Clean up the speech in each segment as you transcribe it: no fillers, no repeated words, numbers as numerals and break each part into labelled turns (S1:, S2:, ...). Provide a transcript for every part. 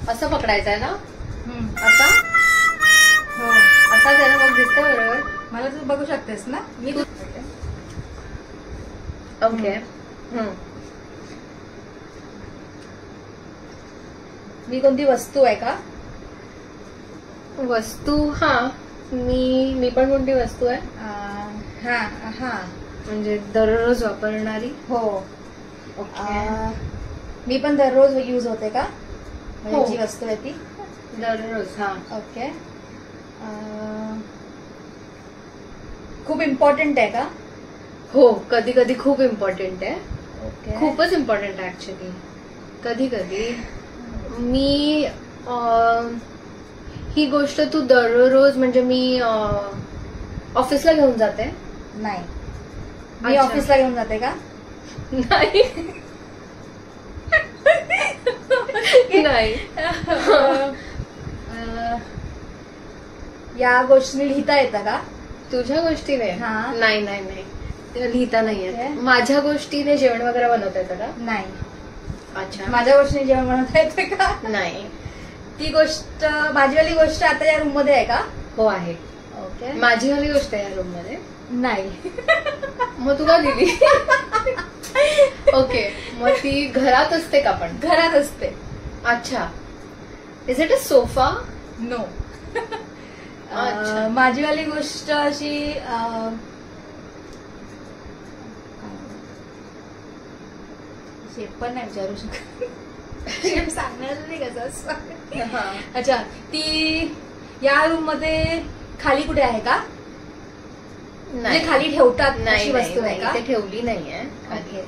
S1: असं पकडायचं आहे ना
S2: असा?
S1: हो असाच आहे ना, मग दिसतं बरोबर.
S2: मला तू बघू शकतेस ना मी.
S1: ओके.
S2: मी कोणती वस्तू आहे का?
S1: वस्तू? हा, मी पण कोणती वस्तू आहे?
S2: हा हा,
S1: म्हणजे दररोज वापरणारी.
S2: हो.
S1: ओके.
S2: मी पण दररोज यूज होते का?
S1: हो.
S2: जी वस्तू आहे ती
S1: दररोज. हा.
S2: ओके. खूप इम्पॉर्टंट आहे का?
S1: हो, कधी कधी खूप इम्पॉर्टंट आहे.
S2: ओके.
S1: खूपच इम्पॉर्टंट आहे ऍक्च्युली. कधी कधी मी ही गोष्ट तू दररोज म्हणजे मी ऑफिसला घेऊन जाते.
S2: नाही. मी
S1: अच्छा.
S2: ऑफिसला घेऊन जाते का?
S1: नाही. नाही.
S2: या गोष्टी लिहिता येतं का?
S1: तुझ्या गोष्टीने?
S2: हा.
S1: नाही नाही नाही, ते लिहिता नाहीये.
S2: ओके.
S1: माझ्या गोष्टीने जेवण वगैरे बनवता येतं का?
S2: नाही.
S1: अच्छा.
S2: माझ्या गोष्टीने जेवण बनवता येतं का?
S1: नाही.
S2: ती गोष्ट, माझीवाली गोष्ट आता या रूम मध्ये आहे का?
S1: हो आहे.
S2: ओके.
S1: माझी वाली गोष्ट आहे या रूम मध्ये.
S2: नाही.
S1: मग तुला दिली. ओके, मग ती घरात असते का? पण
S2: घरात असते.
S1: अच्छा. Is it a sofa?
S2: No.
S1: अच्छा.
S2: माझीवाली गोष्ट अशी शेप पण नाही विचारू शकत. शेप सांगणार नाही कसं.
S1: हा.
S2: अच्छा, ती या रूम मध्ये खाली कुठे आहे का? म्हणजे खाली ठेवतात अशी
S1: नाही
S2: वस्तू आहे का?
S1: ते ठेवली नाहीये.
S2: ओके.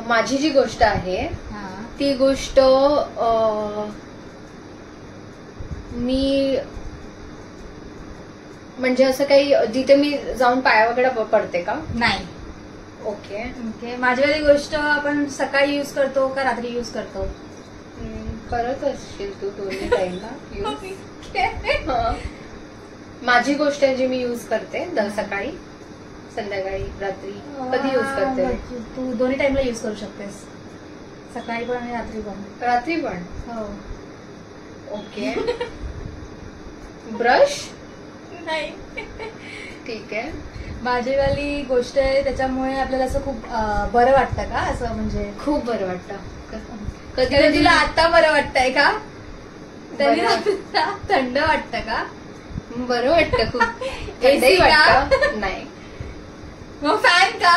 S1: माझी जी गोष्ट आहे
S2: हा.
S1: ती गोष्ट मी म्हणजे असं काही जिथे मी जाऊन पाया वगैरे पडते का?
S2: नाही.
S1: ओके.
S2: ओके. माझीवाली गोष्ट आपण सकाळी युज करतो का रात्री युज करतो?
S1: करत असशील तू दोन्ही टाइमला यूज. माझी गोष्ट आहे जी मी युज करते सकाळी, संध्याकाळी, रात्री. कधी युज करते?
S2: तू दोन्ही टाइमला युज करू शकतेस, सकाळी पण आणि रात्री पण.
S1: रात्री पण?
S2: हो.
S1: ओके. ब्रश?
S2: नाही.
S1: ठीक आहे.
S2: माझीवाली गोष्ट आहे त्याच्यामुळे आपल्याला असं खूप बरं वाटतं का? असं म्हणजे
S1: खूप बरं वाटतं.
S2: कधी
S1: कधी
S2: तुला आता बरं वाटतंय का? तरी
S1: बरं.
S2: थंड वाटतं का?
S1: बरं वाटतं खूप.
S2: AC का?
S1: नाही.
S2: मग फॅन का?